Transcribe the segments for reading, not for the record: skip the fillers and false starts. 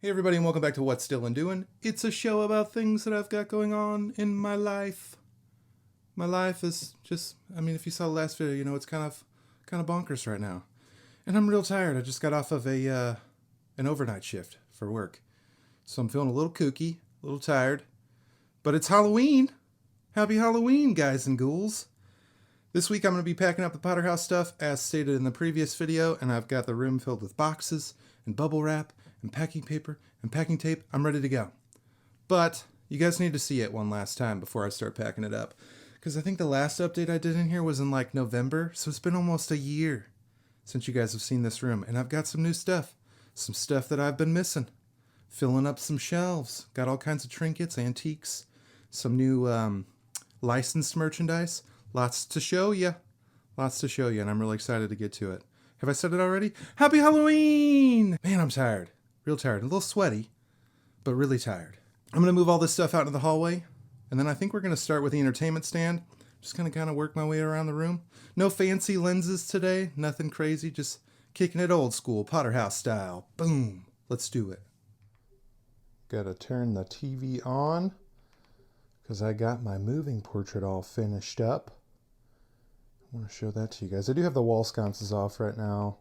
Hey everybody and welcome back to What's Dylan Doing. It's a show about things that I've got going on in my life. My life is just, if you saw the last video, you know it's kind of bonkers right now. And I'm real tired. I just got off of an overnight shift for work. So I'm feeling a little kooky, a little tired. But it's Halloween. Happy Halloween, guys and ghouls. This week I'm going to be packing up the Potter House stuff as stated in the previous video, and I've got the room filled with boxes and bubble wrap and packing paper and packing tape. I'm ready to go. But you guys need to see it one last time before I start packing it up, because I think the last update I did in here was in like November, so it's been almost a year since you guys have seen this room, and I've got some new stuff. Some stuff that I've been missing. Filling up some shelves. Got all kinds of trinkets, antiques, some new licensed merchandise. Lots to show you. Lots to show you, and I'm really excited to get to it. Have I said it already? Happy Halloween! Man, I'm tired. Real tired. A little sweaty, but really tired. I'm going to move all this stuff out into the hallway, and then I think we're going to start with the entertainment stand. Just going to kind of work my way around the room. No fancy lenses today. Nothing crazy. Just kicking it old school, Potter House style. Boom. Let's do it. Got to turn the TV on, because I got my moving portrait all finished up. I want to show that to you guys. I do have the wall sconces off right now,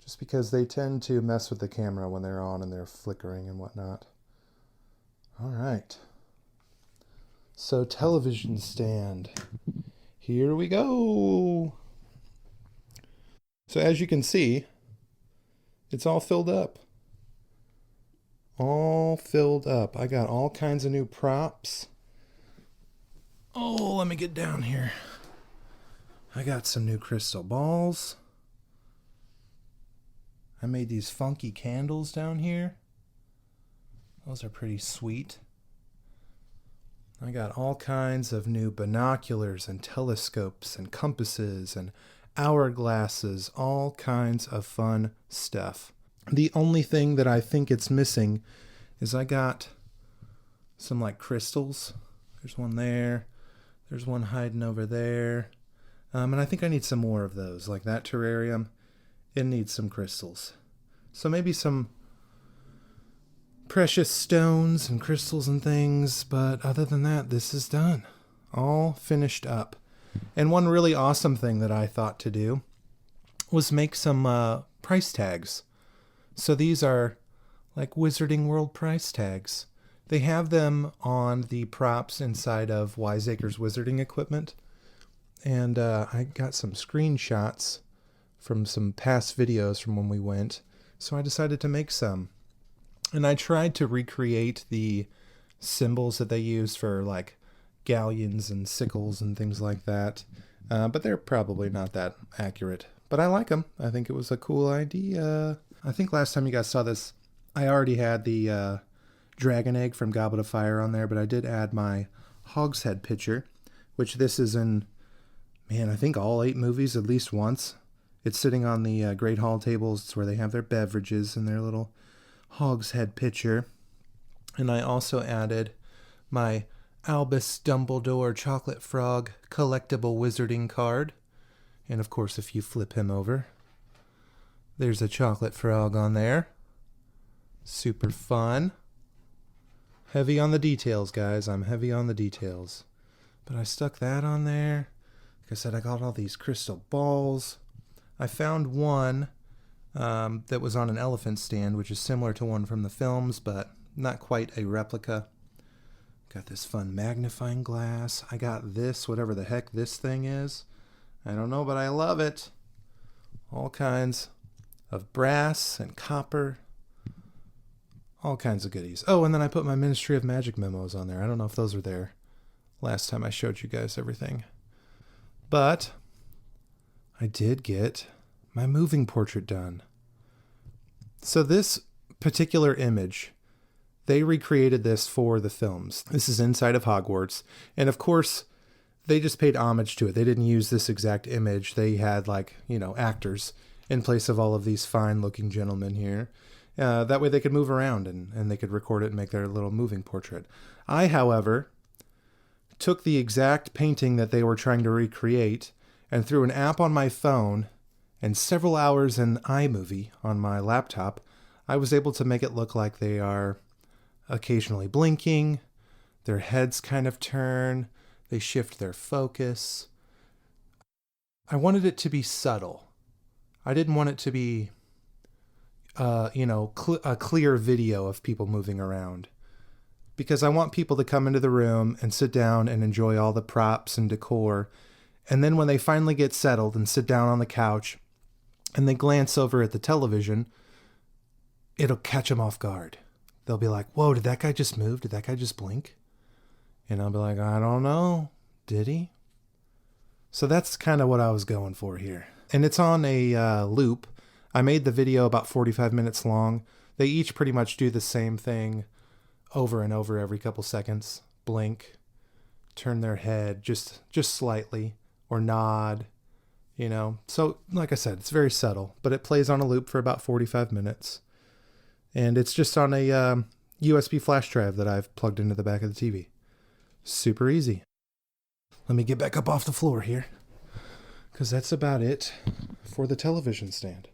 just because they tend to mess with the camera when they're on and they're flickering and whatnot. All right. So television stand. Here we go. So as you can see, it's all filled up. All filled up. I got all kinds of new props. Oh, let me get down here. I got some new crystal balls. I made these funky candles down here. Those are pretty sweet. I got all kinds of new binoculars and telescopes and compasses and hourglasses, all kinds of fun stuff. The only thing that I think it's missing is I got some like crystals. There's one there. There's one hiding over there. And I think I need some more of those, like that terrarium. It needs some crystals. So maybe some precious stones and crystals and things, but other than that, this is done. All finished up. And one really awesome thing that I thought to do was make some price tags. So these are like Wizarding World price tags. They have them on the props inside of Wiseacre's Wizarding equipment. And I got some screenshots from some past videos from when we went. So I decided to make some. And I tried to recreate the symbols that they use for like galleons and sickles and things like that. But they're probably not that accurate. But I like them. I think it was a cool idea. I think last time you guys saw this, I already had the dragon egg from Goblet of Fire on there. But I did add my Hogshead picture, which this is in, man, I think all 8 movies at least once. It's sitting on the Great Hall tables. It's where they have their beverages and their little Hogshead pitcher. And I also added my Albus Dumbledore Chocolate Frog collectible wizarding card. And of course, if you flip him over, there's a chocolate frog on there. Super fun. Heavy on the details, guys. I'm heavy on the details. But I stuck that on there. Like I said, I got all these crystal balls. I found one that was on an elephant stand, which is similar to one from the films, but not quite a replica. Got this fun magnifying glass. I got this, whatever the heck this thing is. I don't know, but I love it. All kinds of brass and copper. All kinds of goodies. Oh, and then I put my Ministry of Magic memos on there. I don't know if those were there last time I showed you guys everything. But I did get my moving portrait done. So this particular image, they recreated this for the films. This is inside of Hogwarts. And of course, they just paid homage to it. They didn't use this exact image. They had actors in place of all of these fine looking gentlemen here. That way they could move around and they could record it and make their little moving portrait. I, however, took the exact painting that they were trying to recreate and through an app on my phone and several hours in iMovie on my laptop, I was able to make it look like they are occasionally blinking, their heads kind of turn, they shift their focus. I wanted it to be subtle. I didn't want it to be, a clear video of people moving around. Because I want people to come into the room and sit down and enjoy all the props and decor. And then when they finally get settled and sit down on the couch and they glance over at the television, it'll catch them off guard. They'll be like, whoa, did that guy just move? Did that guy just blink? And I'll be like, I don't know. Did he? So that's kind of what I was going for here. And it's on a loop. I made the video about 45 minutes long. They each pretty much do the same thing over and over every couple seconds. Blink, turn their head just slightly, or nod, So, like I said, it's very subtle, but it plays on a loop for about 45 minutes. And it's just on a USB flash drive that I've plugged into the back of the TV. Super easy. Let me get back up off the floor here, because that's about it for the television stand.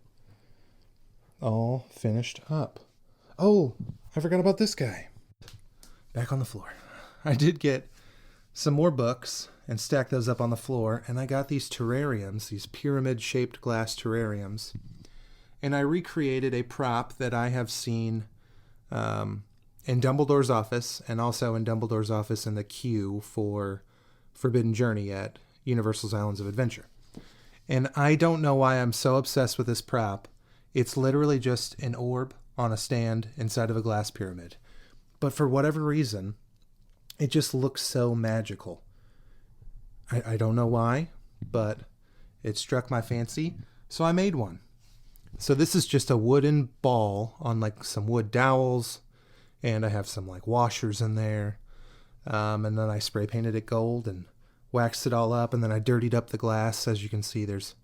All finished up. Oh, I forgot about this guy. Back on the floor. I did get some more books and stack those up on the floor, and I got these terrariums, these pyramid-shaped glass terrariums, and I recreated a prop that I have seen in Dumbledore's office, and also in Dumbledore's office in the queue for Forbidden Journey at Universal's Islands of Adventure. And I don't know why I'm so obsessed with this prop. It's literally just an orb on a stand inside of a glass pyramid. But for whatever reason, it just looks so magical. I don't know why, but it struck my fancy, so I made one. So this is just a wooden ball on like some wood dowels, and I have some like washers in there. And then I spray painted it gold and waxed it all up, and then I dirtied up the glass. As you can see, there's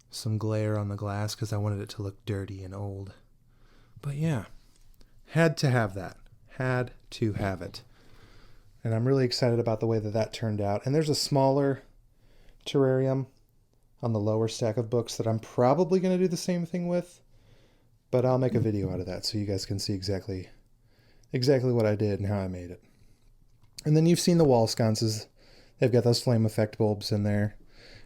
some glare on the glass because I wanted it to look dirty and old. But yeah, had to have that. Had to have it. And I'm really excited about the way that turned out. And there's a smaller terrarium on the lower stack of books that I'm probably going to do the same thing with. But I'll make a video out of that so you guys can see exactly what I did and how I made it. And then you've seen the wall sconces. They've got those flame effect bulbs in there.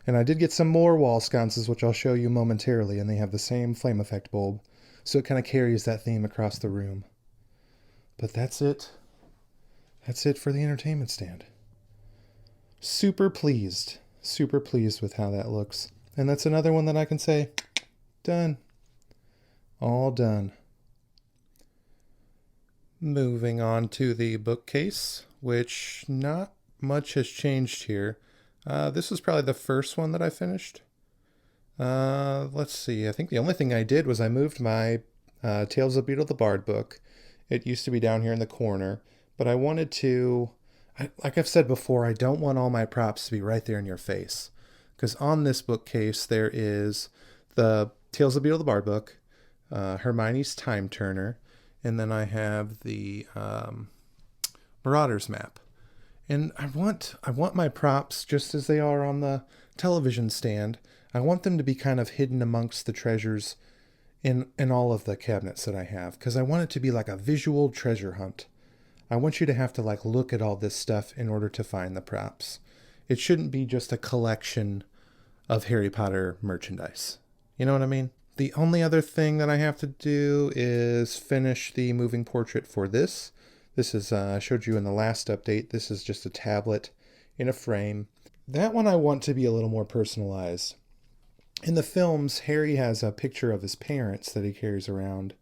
And I did get some more wall sconces, which I'll show you momentarily, and they have the same flame effect bulb. So it kind of carries that theme across the room. But that's it. That's it for the entertainment stand. Super pleased with how that looks. And that's another one that I can say, done. All done. Moving on to the bookcase, which not much has changed here. This was probably the first one that I finished. Let's see. I think the only thing I did was I moved my Tales of Beetle the Bard book. It used to be down here in the corner, but I wanted to, like I've said before, I don't want all my props to be right there in your face. Because on this bookcase, there is the Tales of Beetle the Bard book, Hermione's Time Turner, and then I have the Marauders map. And I want my props just as they are on the television stand. I want them to be kind of hidden amongst the treasures in all of the cabinets that I have, because I want it to be like a visual treasure hunt. I want you to have to like look at all this stuff in order to find the props. It shouldn't be just a collection of Harry Potter merchandise. You know what I mean? The only other thing that I have to do is finish the moving portrait for this. This is, I showed you in the last update, this is just a tablet in a frame. That one I want to be a little more personalized. In the films, Harry has a picture of his parents that he carries around,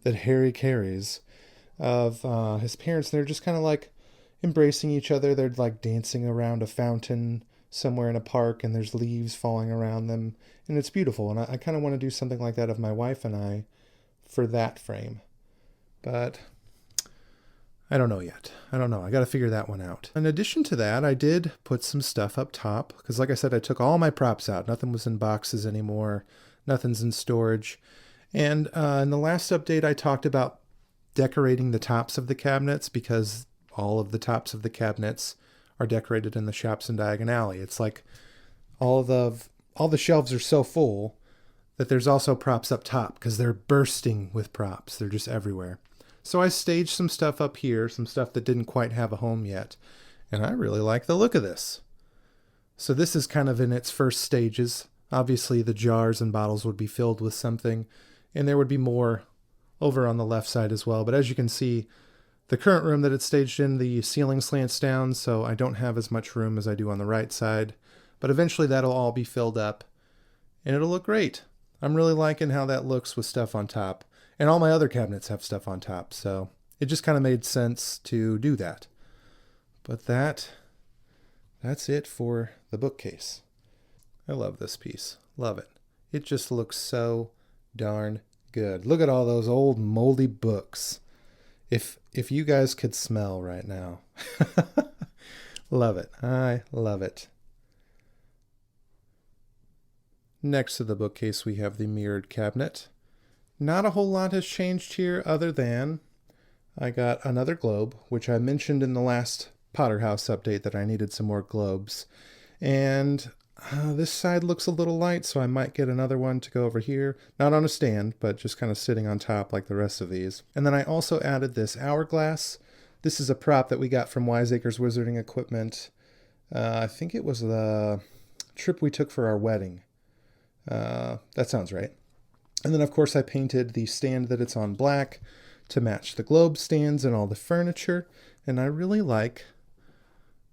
that Harry carries, of his parents. They're just kind of like embracing each other. They're like dancing around a fountain somewhere in a park, and there's leaves falling around them, and it's beautiful. And I kind of want to do something like that of my wife and I for that frame. But I don't know yet. I don't know. I got to figure that one out. In addition to that, I did put some stuff up top because, like I said, I took all my props out. Nothing was in boxes anymore. Nothing's in storage. And in the last update, I talked about decorating the tops of the cabinets because all of the tops of the cabinets are decorated in the shops in Diagon Alley. It's like all the shelves are so full that there's also props up top because they're bursting with props. They're just everywhere. So I staged some stuff up here, some stuff that didn't quite have a home yet. And I really like the look of this. So this is kind of in its first stages. Obviously the jars and bottles would be filled with something, and there would be more over on the left side as well. But as you can see, the current room that it's staged in, the ceiling slants down, so I don't have as much room as I do on the right side. But eventually that'll all be filled up, and it'll look great. I'm really liking how that looks with stuff on top. And all my other cabinets have stuff on top, so it just kind of made sense to do that. But that's it for the bookcase. I love this piece. Love it. It just looks so darn good. Look at all those old moldy books. If you guys could smell right now. Love it. I love it. Next to the bookcase we have the mirrored cabinet. Not a whole lot has changed here other than I got another globe, which I mentioned in the last Potter House update that I needed some more globes. And this side looks a little light, so I might get another one to go over here. Not on a stand, but just kind of sitting on top like the rest of these. And then I also added this hourglass. This is a prop that we got from Wiseacres Wizarding Equipment. I think it was the trip we took for our wedding. That sounds right. And then, of course, I painted the stand that it's on black to match the globe stands and all the furniture. And I really like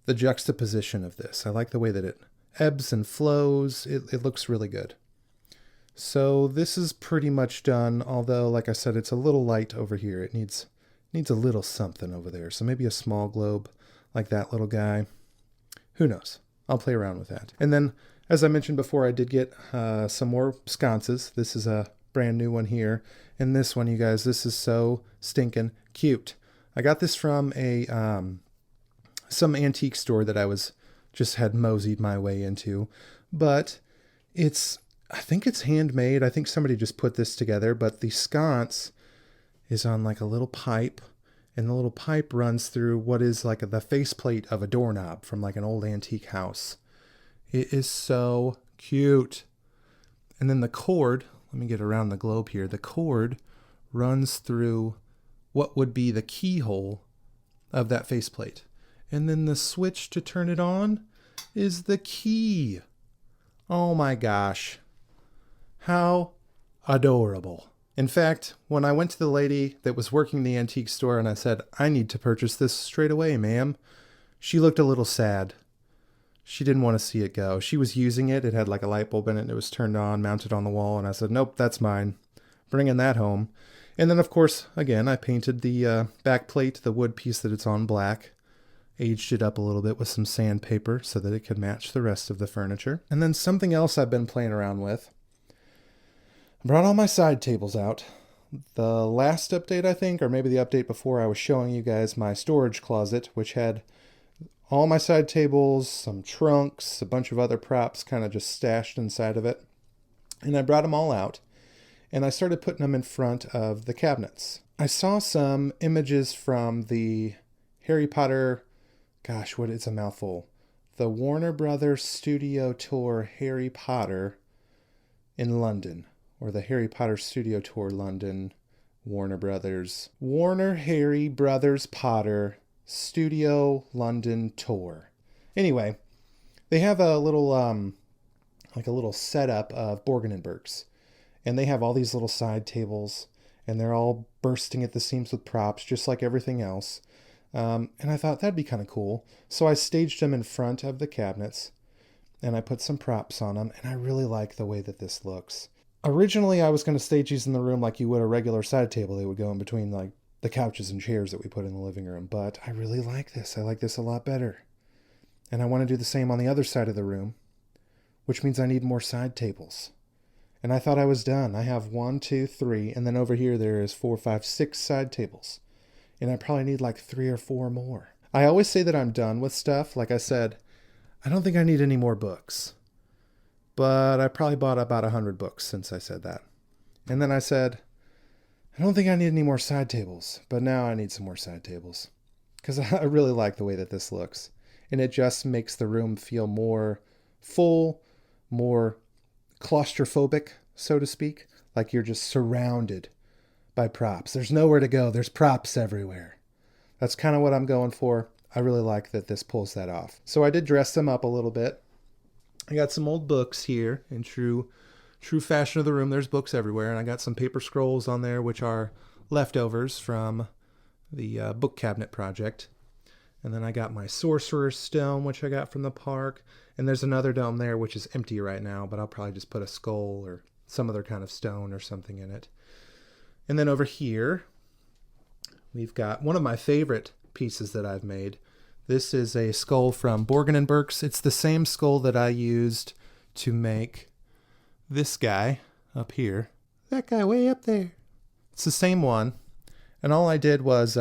the juxtaposition of this. I like the way that it ebbs and flows. It looks really good. So this is pretty much done, although, like I said, it's a little light over here. It needs a little something over there. So maybe a small globe like that little guy. Who knows? I'll play around with that. And then, as I mentioned before, I did get some more sconces. This is a brand new one here. And this one, you guys, this is so stinking cute. I got this from a some antique store that I had moseyed my way into. But I think it's handmade. I think somebody just put this together. But the sconce is on like a little pipe. And the little pipe runs through what is like the faceplate of a doorknob from like an old antique house. It is so cute. And then the cord, let me get around the globe here. The cord runs through what would be the keyhole of that faceplate. And then the switch to turn it on is the key. Oh my gosh. How adorable. In fact, when I went to the lady that was working the antique store and I said, I need to purchase this straight away, ma'am, she looked a little sad. She didn't want to see it go. She was using it. It had like a light bulb in it. And it was turned on, mounted on the wall. And I said, nope, that's mine. Bringing that home. And then, of course, again, I painted the back plate, the wood piece that it's on, black. Aged it up a little bit with some sandpaper so that it could match the rest of the furniture. And then something else I've been playing around with. I brought all my side tables out. The last update, I think, or maybe the update before, I was showing you guys my storage closet, which had all my side tables, some trunks, a bunch of other props kind of just stashed inside of it. And I brought them all out, and I started putting them in front of the cabinets. I saw some images from the Harry Potter, it's a mouthful. The Warner Brothers Studio Tour Harry Potter in London, or the Harry Potter Studio Tour London, Warner Harry Brothers Potter Studio London Tour. Anyway, they have a little setup of Borgin & Burkes, and they have all these little side tables, and they're all bursting at the seams with props, just like everything else. And I thought that'd be kind of cool, so I staged them in front of the cabinets, and I put some props on them, and I really like the way that this looks. Originally, I was going to stage these in the room like you would a regular side table. They would go in between like the couches and chairs that we put in the living room. But I really like this. I like this a lot better. And I want to do the same on the other side of the room, which means I need more side tables. And I thought I was done. I have 1, 2, 3, and then over here there is 4, 5, 6 side tables. And I probably need like 3 or 4 more. I always say that I'm done with stuff. Like I said, I don't think I need any more books. But I probably bought about 100 books since I said that. And then I said, I don't think I need any more side tables. But now I need some more side tables. Because I really like the way that this looks. And it just makes the room feel more full, more claustrophobic, so to speak. Like you're just surrounded by props. There's nowhere to go. There's props everywhere. That's kind of what I'm going for. I really like that this pulls that off. So I did dress them up a little bit. I got some old books here in true fashion of the room. There's books everywhere. And I got some paper scrolls on there, which are leftovers from the book cabinet project. And then I got my Sorcerer's Stone, which I got from the park. And there's another dome there, which is empty right now, but I'll probably just put a skull or some other kind of stone or something in it. And then over here, we've got one of my favorite pieces that I've made. This is a skull from Borgin & Burkes. It's the same skull that I used to make this guy up here. That guy way up there. It's the same one. And all I did was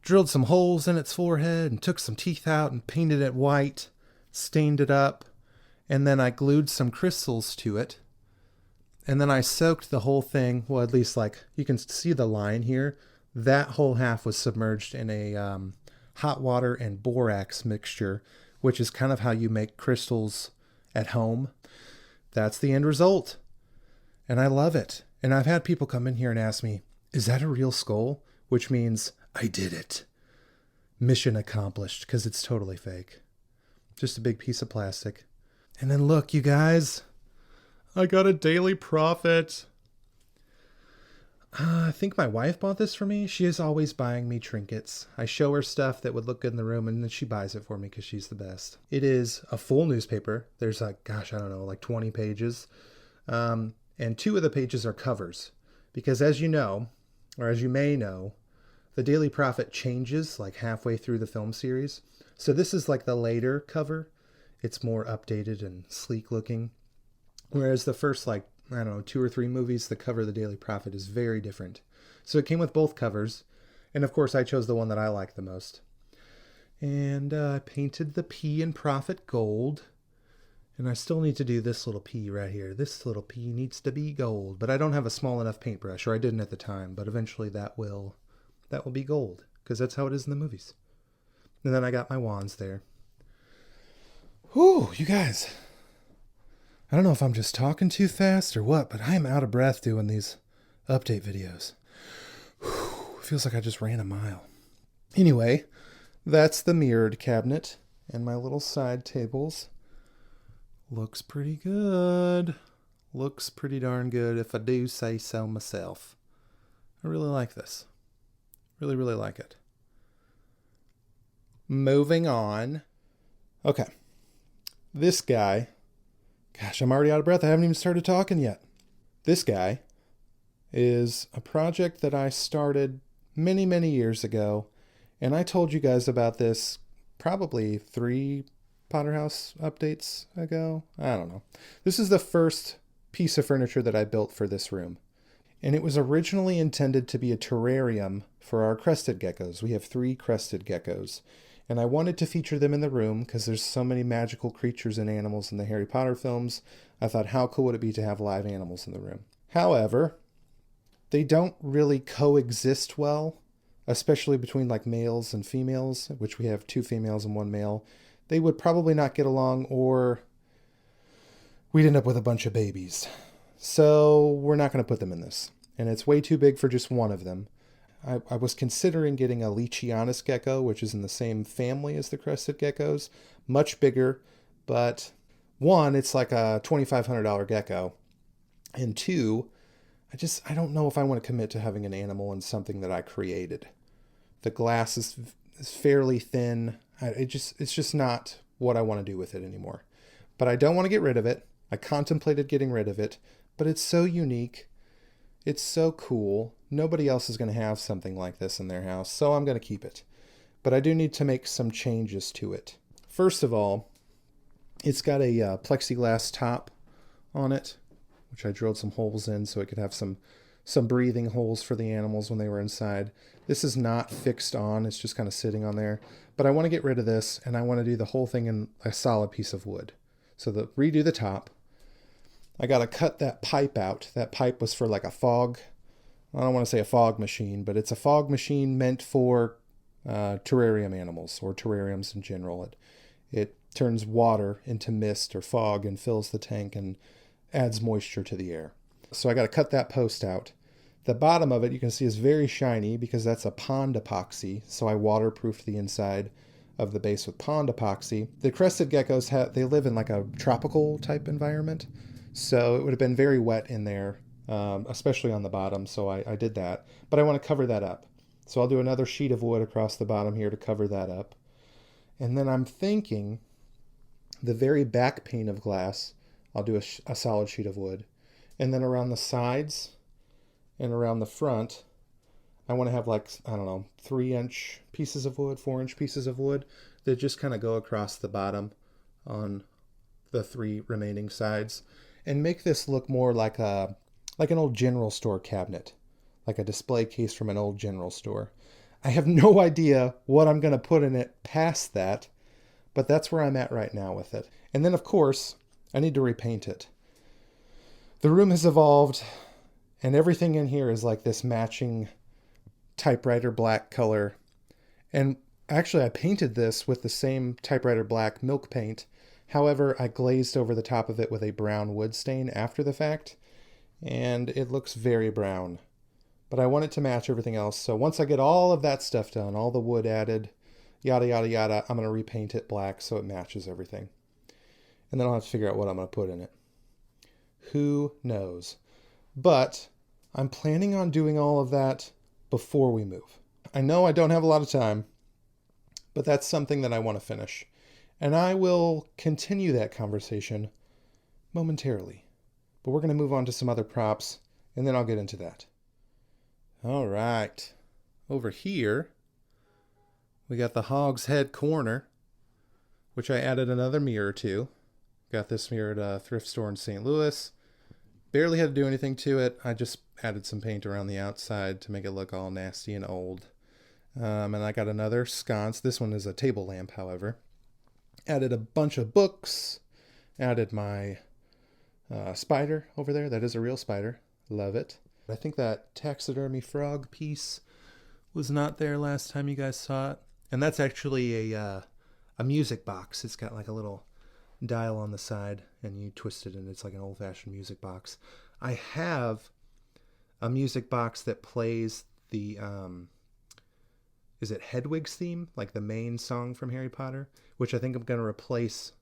drilled some holes in its forehead and took some teeth out and painted it white, stained it up, and then I glued some crystals to it. And then I soaked the whole thing, well, at least like you can see the line here. That whole half was submerged in a hot water and borax mixture, which is kind of how you make crystals at home. That's the end result. And I love it. And I've had people come in here and ask me, is that a real skull? Which means I did it. Mission accomplished, because it's totally fake. Just a big piece of plastic. And then look, you guys, I got a Daily Prophet. I think my wife bought this for me. She is always buying me trinkets. I show her stuff that would look good in the room, and then she buys it for me because she's the best. It is a full newspaper. There's like, gosh, I don't know, like 20 pages. And 2 of the pages are covers. Because as you know, or as you may know, the Daily Prophet changes like halfway through the film series. So this is like the later cover. It's more updated and sleek looking. Whereas the first, like, I don't know, 2 or 3 movies, the cover of the Daily Prophet is very different. So it came with both covers. And of course, I chose the one that I like the most. And I painted the P in Prophet gold. And I still need to do this little P right here. This little P needs to be gold. But I don't have a small enough paintbrush, or I didn't at the time. But eventually that will be gold, because that's how it is in the movies. And then I got my wands there. Whew, you guys. I don't know if I'm just talking too fast or what, but I am out of breath doing these update videos. Whew, feels like I just ran a mile. Anyway, that's the mirrored cabinet and my little side tables. Looks pretty good. Looks pretty darn good if I do say so myself. I really like this. Really, really like it. Moving on. Okay. This guy. Gosh, I'm already out of breath. I haven't even started talking yet. This guy is a project that I started many, many years ago. And I told you guys about this probably 3 Potterhouse updates ago. I don't know. This is the first piece of furniture that I built for this room. And it was originally intended to be a terrarium for our crested geckos. We have 3 crested geckos. And I wanted to feature them in the room because there's so many magical creatures and animals in the Harry Potter films. I thought, how cool would it be to have live animals in the room? However, they don't really coexist well, especially between like males and females, which we have 2 females and 1 male. They would probably not get along, or we'd end up with a bunch of babies. So we're not going to put them in this. And it's way too big for just one of them. I was considering getting a Leachianus gecko, which is in the same family as the crested geckos. Much bigger, but 1, it's like a $2,500 gecko. And 2, I don't know if I want to commit to having an animal in something that I created. The glass is fairly thin. It's just not what I want to do with it anymore. But I don't want to get rid of it. I contemplated getting rid of it, but it's so unique. It's so cool. Nobody else is going to have something like this in their house, so I'm going to keep it. But I do need to make some changes to it. First of all, it's got a plexiglass top on it, which I drilled some holes in so it could have some breathing holes for the animals when they were inside. This is not fixed on. It's just kind of sitting on there. But I want to get rid of this, and I want to do the whole thing in a solid piece of wood. So redo the top. I got to cut that pipe out. That pipe was for like a fog. I don't want to say a fog machine, but it's a fog machine meant for terrarium animals or terrariums in general. It turns water into mist or fog and fills the tank and adds moisture to the air. So I got to cut that post out. The bottom of it, you can see, is very shiny because that's a pond epoxy. So I waterproofed the inside of the base with pond epoxy. The crested geckos, they live in like a tropical type environment. So it would have been very wet in there, especially on the bottom. So I did that. But I want to cover that up. So I'll do another sheet of wood across the bottom here to cover that up. And then I'm thinking the very back pane of glass, I'll do a solid sheet of wood. And then around the sides and around the front, I want to have like, I don't know, 3-inch pieces of wood, 4-inch pieces of wood that just kind of go across the bottom on the 3 remaining sides and make this look more like an old general store cabinet, like a display case from an old general store. I have no idea what I'm going to put in it past that, but that's where I'm at right now with it. And then, of course, I need to repaint it. The room has evolved, and everything in here is like this matching typewriter black color. And actually, I painted this with the same typewriter black milk paint. However, I glazed over the top of it with a brown wood stain after the fact, and it looks very brown. But I want it to match everything else. So once I get all of that stuff done, all the wood added, yada, yada, yada, I'm going to repaint it black so it matches everything. And then I'll have to figure out what I'm going to put in it. Who knows? But I'm planning on doing all of that before we move. I know I don't have a lot of time, but that's something that I want to finish. And I will continue that conversation momentarily. But we're going to move on to some other props, and then I'll get into that. All right. Over here, we got the Hog's Head corner, which I added another mirror to. Got this mirror at a thrift store in St. Louis. Barely had to do anything to it. I just added some paint around the outside to make it look all nasty and old. And I got another sconce. This one is a table lamp, however. Added a bunch of books. Added my spider over there. That is a real spider. Love it. I think that taxidermy frog piece was not there last time you guys saw it. And that's actually a music box. It's got like a little dial on the side, and you twist it, and it's like an old-fashioned music box. I have a music box that plays the is it Hedwig's theme, like the main song from Harry Potter, which I think I'm going to replace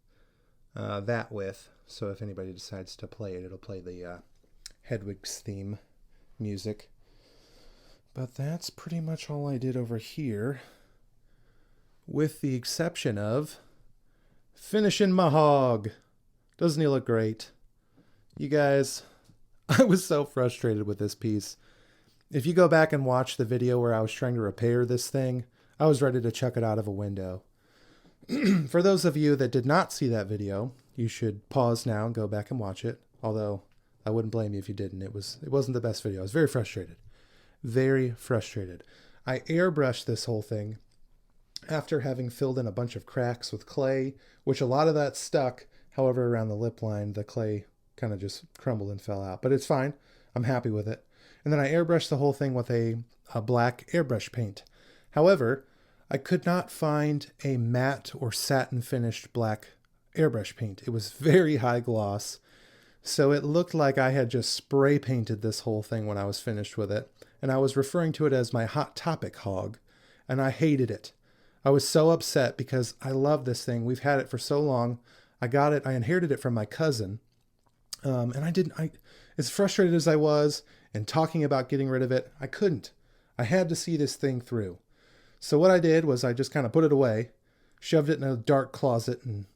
that with. So if anybody decides to play it, it'll play the Hedwig's theme music. But that's pretty much all I did over here, with the exception of finishing my hog. Doesn't he look great? You guys, I was so frustrated with this piece. If you go back and watch the video where I was trying to repair this thing, I was ready to chuck it out of a window. For those of you that did not see that video, you should pause now and go back and watch it. Although I wouldn't blame you if you didn't. It wasn't the best video. I was very frustrated. Very frustrated. I airbrushed this whole thing after having filled in a bunch of cracks with clay, which a lot of that stuck. However, around the lip line, the clay kind of just crumbled and fell out. But it's fine. I'm happy with it. And then I airbrushed the whole thing with a black airbrush paint. However, I could not find a matte or satin finished black airbrush paint. It was very high gloss. So it looked like I had just spray painted this whole thing when I was finished with it. And I was referring to it as my Hot Topic hog. And I hated it. I was so upset because I love this thing. We've had it for so long. I got it. I inherited it from my cousin. As frustrated as I was and talking about getting rid of it, I couldn't. I had to see this thing through. So what I did was I just kind of put it away, shoved it in a dark closet, and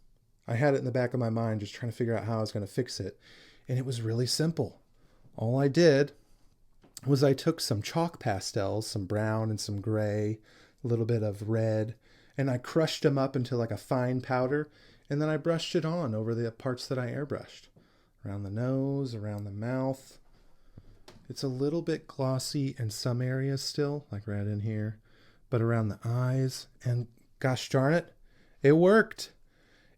I had it in the back of my mind just trying to figure out how I was going to fix it. And it was really simple. All I did was I took some chalk pastels, some brown and some gray, a little bit of red, and I crushed them up into like a fine powder, and then I brushed it on over the parts that I airbrushed. Around the nose, around the mouth. It's a little bit glossy in some areas still, like right in here, but around the eyes, and gosh darn it, it worked.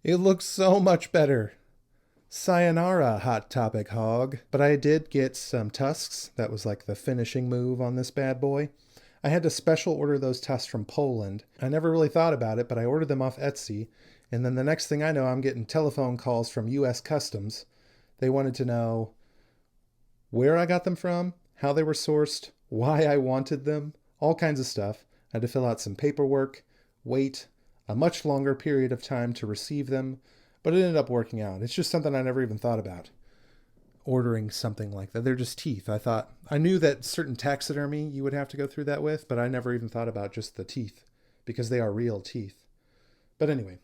It looks so much better. Sayonara, Hot Topic hog. But I did get some tusks. That was like the finishing move on this bad boy. I had to special order those tusks from Poland. I never really thought about it, but I ordered them off Etsy. And then the next thing I know, I'm getting telephone calls from U.S. Customs They wanted to know where I got them from, how they were sourced, why I wanted them, all kinds of stuff. I had to fill out some paperwork, wait a much longer period of time to receive them, but it ended up working out. It's just something I never even thought about, ordering something like that. They're just teeth. I knew that certain taxidermy you would have to go through that with, but I never even thought about just the teeth because they are real teeth. But anyway,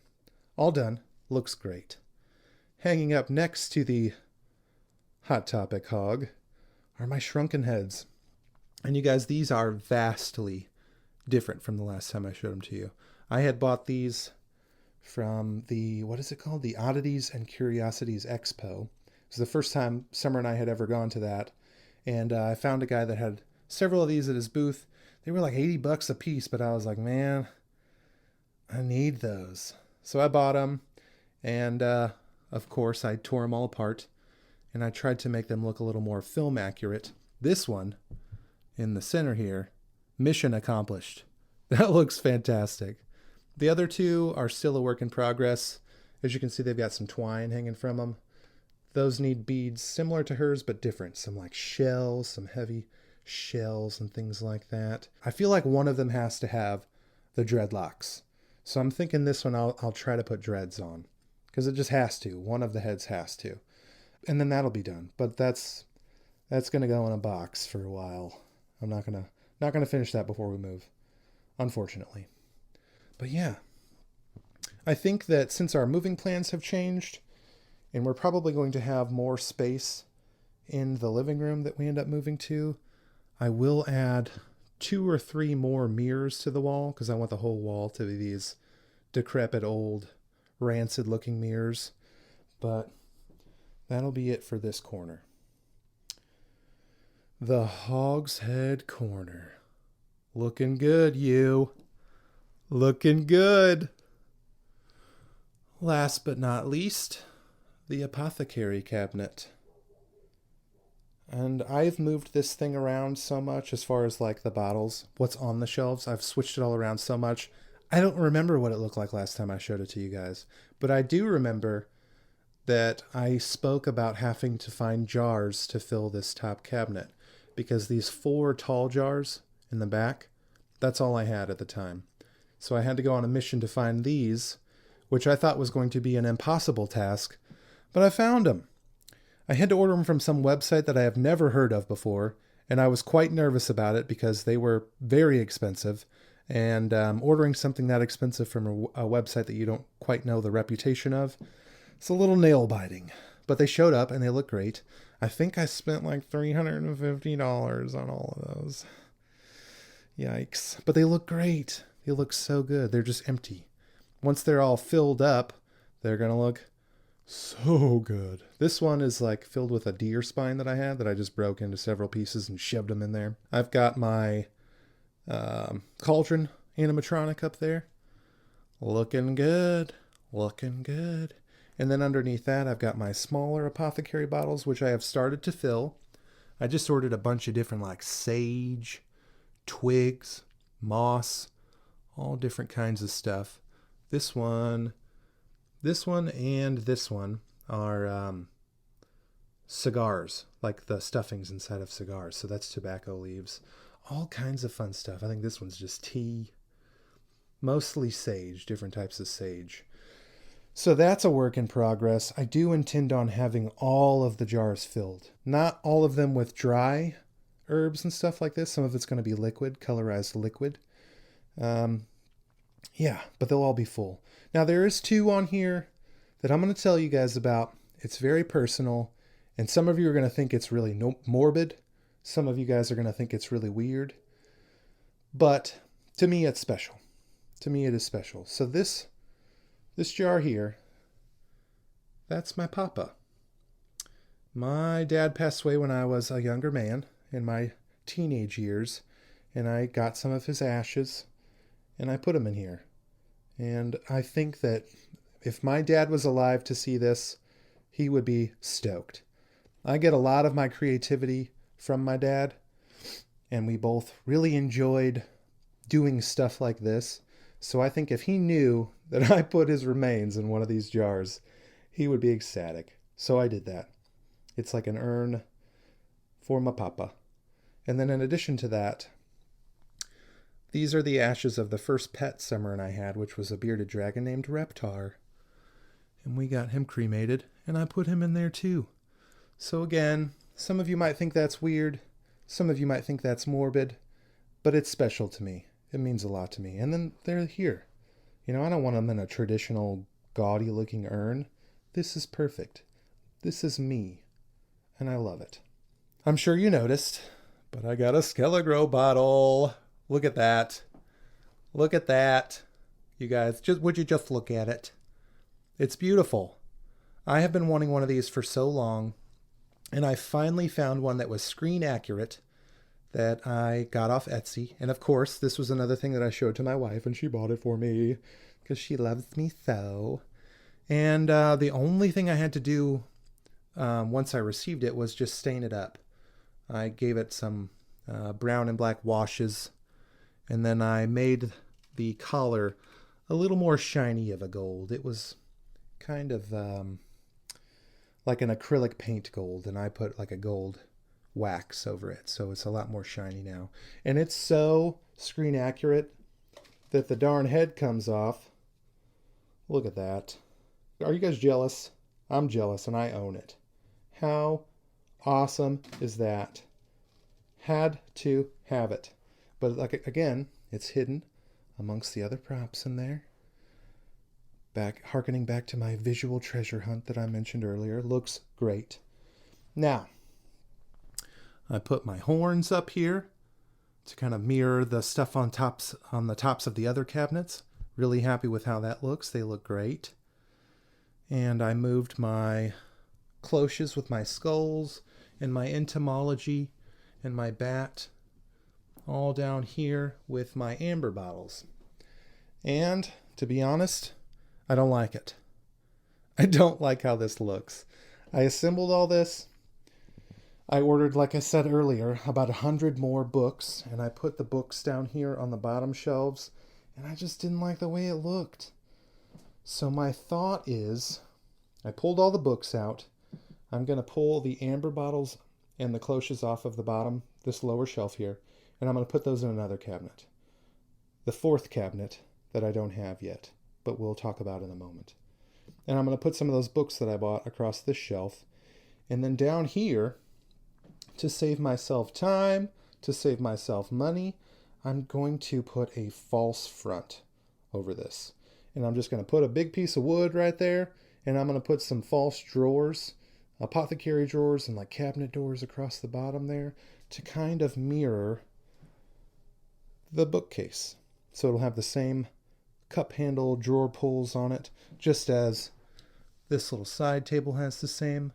all done. Looks great. Hanging up next to the Hot Topic hog are my shrunken heads. And you guys, these are vastly different from the last time I showed them to you. I had bought these from the, what is it called? The Oddities and Curiosities Expo. It was the first time Summer and I had ever gone to that. And I found a guy that had several of these at his booth. They were like $80 a piece, but I was like, man, I need those. So I bought them. And of course, I tore them all apart. And I tried to make them look a little more film accurate. This one, in the center here, mission accomplished. That looks fantastic. The other two are still a work in progress. As you can see, they've got some twine hanging from them. Those need beads similar to hers, but different. Some like shells, some heavy shells and things like that. I feel like one of them has to have the dreadlocks. So I'm thinking this one I'll try to put dreads on. Because it just has to. One of the heads has to. And then that'll be done. But that's going to go in a box for a while. I'm not going to finish that before we move, unfortunately. But yeah, I think that since our moving plans have changed, and we're probably going to have more space in the living room that we end up moving to, I will add 2 or 3 more mirrors to the wall, because I want the whole wall to be these decrepit, old, rancid-looking mirrors. But that'll be it for this corner. The Hogshead Corner. Looking good, you. Looking good. Last but not least, the apothecary cabinet. And I've moved this thing around so much as far as like the bottles, what's on the shelves. I've switched it all around so much. I don't remember what it looked like last time I showed it to you guys. But I do remember that I spoke about having to find jars to fill this top cabinet. Because these 4 tall jars in the back, that's all I had at the time. So I had to go on a mission to find these, which I thought was going to be an impossible task, but I found them. I had to order them from some website that I have never heard of before, and I was quite nervous about it because they were very expensive, and ordering something that expensive from a website that you don't quite know the reputation of, it's a little nail-biting. But they showed up, and they look great. I think I spent like $350 on all of those. Yikes. But they look great. They look so good. They're just empty. Once they're all filled up, they're going to look so good. This one is like filled with a deer spine that I had that I just broke into several pieces and shoved them in there. I've got my cauldron animatronic up there. Looking good. Looking good. And then underneath that, I've got my smaller apothecary bottles, which I have started to fill. I just ordered a bunch of different like sage, twigs, moss, all different kinds of stuff. This one, and this one are cigars, like the stuffings inside of cigars. So that's tobacco leaves. All kinds of fun stuff. I think this one's just tea. Mostly sage, different types of sage. So that's a work in progress. I do intend on having all of the jars filled. Not all of them with dry herbs and stuff like this. Some of it's going to be liquid, colorized liquid. Yeah, but they'll all be full. Now there is 2 on here that I'm going to tell you guys about. It's very personal. And some of you are going to think it's really morbid. Some of you guys are going to think it's really weird. But to me, it's special. To me, it is special. So this jar here, that's my papa. My dad passed away when I was a younger man in my teenage years, and I got some of his ashes and I put them in here. And I think that if my dad was alive to see this, he would be stoked. I get a lot of my creativity from my dad, and we both really enjoyed doing stuff like this. So I think if he knew that I put his remains in one of these jars, he would be ecstatic. So I did that. It's like an urn for my papa. And then in addition to that, these are the ashes of the first pet Summer and I had, which was a bearded dragon named Reptar. And we got him cremated, and I put him in there too. So again, some of you might think that's weird. Some of you might think that's morbid. But it's special to me. It means a lot to me. And then they're here. I don't want them in a traditional gaudy looking urn. This is perfect. This is me. And I love it. I'm sure you noticed, but I got a Skelligro bottle. Look at that. Look at that. You guys, would you just look at it? It's beautiful. I have been wanting one of these for so long, and I finally found one that was screen accurate that I got off Etsy. And of course, this was another thing that I showed to my wife, and she bought it for me because she loves me so. And the only thing I had to do once I received it was just stain it up. I gave it some brown and black washes, and then I made the collar a little more shiny of a gold. It was kind of like an acrylic paint gold, and I put like a gold wax over it, so it's a lot more shiny now. And it's so screen accurate that the darn head comes off. Look at that. Are you guys jealous? I'm jealous, and I own it. How awesome is that? Had to have it. But like again, it's hidden amongst the other props in there. Harkening back to my visual treasure hunt that I mentioned earlier. Looks great. Now, I put my horns up here to kind of mirror the stuff on the tops of the other cabinets. Really happy with how that looks. They look great. And I moved my cloches with my skulls and my entomology and my bat all down here with my amber bottles. And to be honest, I don't like it. I don't like how this looks. I assembled all this. I ordered, like I said earlier, about 100 more books, and I put the books down here on the bottom shelves, and I just didn't like the way it looked. So my thought is, I pulled all the books out. I'm going to pull the amber bottles and the cloches off of the bottom, this lower shelf here, and I'm going to put those in another cabinet. The fourth cabinet that I don't have yet, but we'll talk about in a moment. And I'm going to put some of those books that I bought across this shelf. And then down here, to save myself time, to save myself money, I'm going to put a false front over this. And I'm just going to put a big piece of wood right there, and I'm going to put some false drawers, apothecary drawers and like cabinet doors across the bottom there to kind of mirror the bookcase. So it'll have the same cup handle drawer pulls on it, just as this little side table has the same.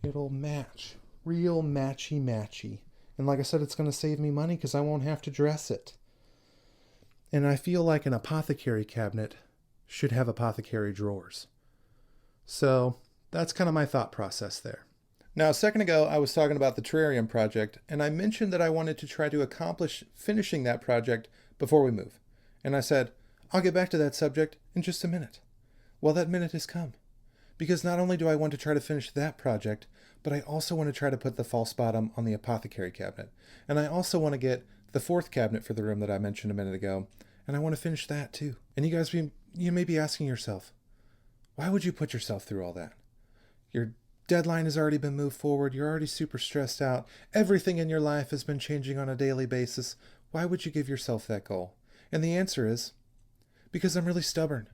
It'll match. Real matchy. And like I said, it's going to save me money because I won't have to dress it. And I feel like an apothecary cabinet should have apothecary drawers. So that's kind of my thought process there. Now, a second ago, I was talking about the terrarium project, and I mentioned that I wanted to try to accomplish finishing that project before we move. And I said, I'll get back to that subject in just a minute. Well, that minute has come. Because not only do I want to try to finish that project, but I also want to try to put the false bottom on the apothecary cabinet. And I also want to get the fourth cabinet for the room that I mentioned a minute ago, and I want to finish that too. And you may be asking yourself, why would you put yourself through all that? Your deadline has already been moved forward. You're already super stressed out. Everything in your life has been changing on a daily basis. Why would you give yourself that goal? And the answer is, because I'm really stubborn.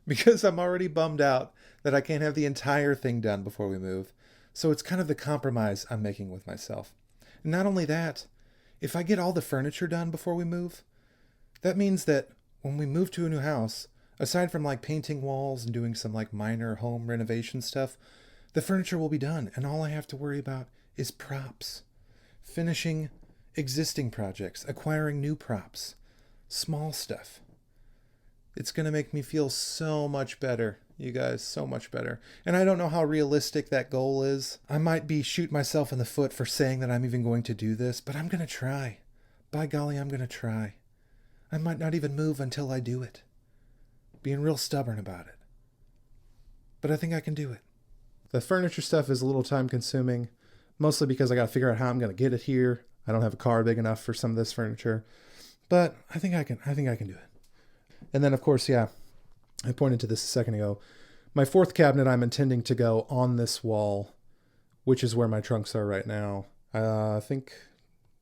Because I'm already bummed out that I can't have the entire thing done before we move. So it's kind of the compromise I'm making with myself. And not only that, if I get all the furniture done before we move, that means that when we move to a new house, aside from like painting walls and doing some like minor home renovation stuff, the furniture will be done. And all I have to worry about is props. Finishing existing projects, acquiring new props, small stuff. It's going to make me feel so much better, you guys, so much better. And I don't know how realistic that goal is. I might be shooting myself in the foot for saying that I'm even going to do this, but I'm going to try. By golly, I'm going to try. I might not even move until I do it. Being real stubborn about it. But I think I can do it. The furniture stuff is a little time consuming, mostly because I got to figure out how I'm going to get it here. I don't have a car big enough for some of this furniture, but I think I can do it. And then of course, yeah, I pointed to this a second ago. My fourth cabinet I'm intending to go on this wall, which is where my trunks are right now. I think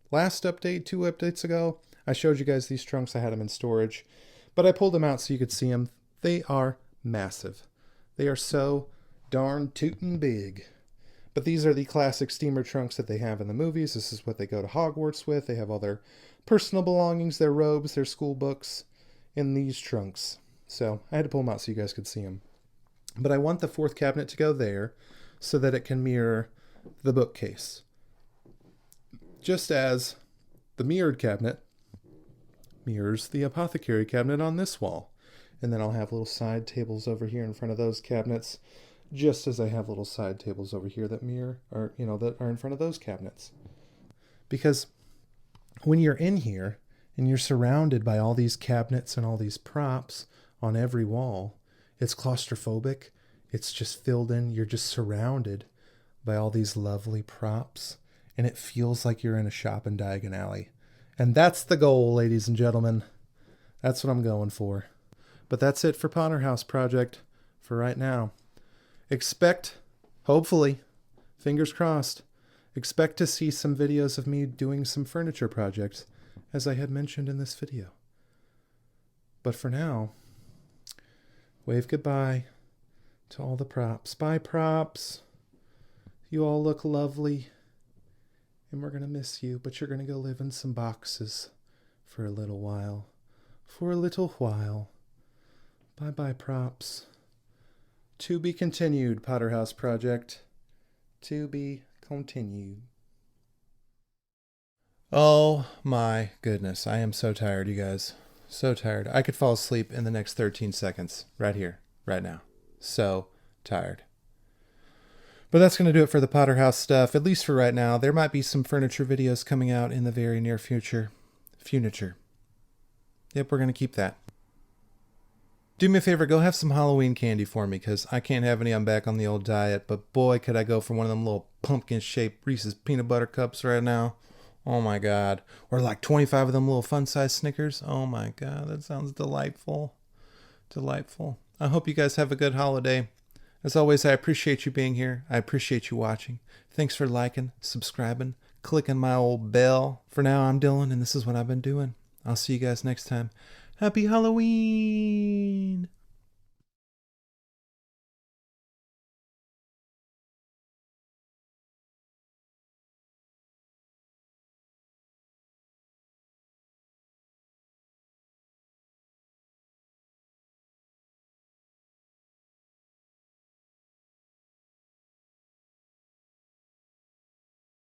last update, 2 updates ago, I showed you guys these trunks. I had them in storage, but I pulled them out so you could see them. They are massive. They are so darn tootin' big. But these are the classic steamer trunks that they have in the movies. This is what they go to Hogwarts with. They have all their personal belongings, their robes, their school books in these trunks. So I had to pull them out so you guys could see them. But I want the fourth cabinet to go there so that it can mirror the bookcase. Just as the mirrored cabinet mirrors the apothecary cabinet on this wall. And then I'll have little side tables over here in front of those cabinets, just as I have little side tables over here that mirror, or, that are in front of those cabinets. Because when you're in here and you're surrounded by all these cabinets and all these props on every wall, it's claustrophobic. It's just filled in. You're just surrounded by all these lovely props, and it feels like you're in a shop in Diagon Alley. And that's the goal, ladies and gentlemen. That's what I'm going for. But that's it for Potter House Project for right now. Expect, hopefully, fingers crossed, expect to see some videos of me doing some furniture projects, as I had mentioned in this video. But for now, wave goodbye to all the props. Bye, props. You all look lovely, and we're going to miss you, but you're going to go live in some boxes for a little while. For a little while. Bye-bye, props. To be continued, Potter House Project. To be continued. Oh my goodness. I am so tired, you guys. So tired. I could fall asleep in the next 13 seconds. Right here. Right now. So tired. But that's going to do it for the Potter House stuff, at least for right now. There might be some furniture videos coming out in the very near future. Funiture. Yep, we're going to keep that. Do me a favor, go have some Halloween candy for me, because I can't have any. I'm back on the old diet, but boy, could I go for one of them little pumpkin-shaped Reese's peanut butter cups right now. Oh my God. Or like 25 of them little fun-sized Snickers. Oh my God, that sounds delightful. Delightful. I hope you guys have a good holiday. As always, I appreciate you being here. I appreciate you watching. Thanks for liking, subscribing, clicking my old bell. For now, I'm Dylan, and this is what I've been doing. I'll see you guys next time. Happy Halloween!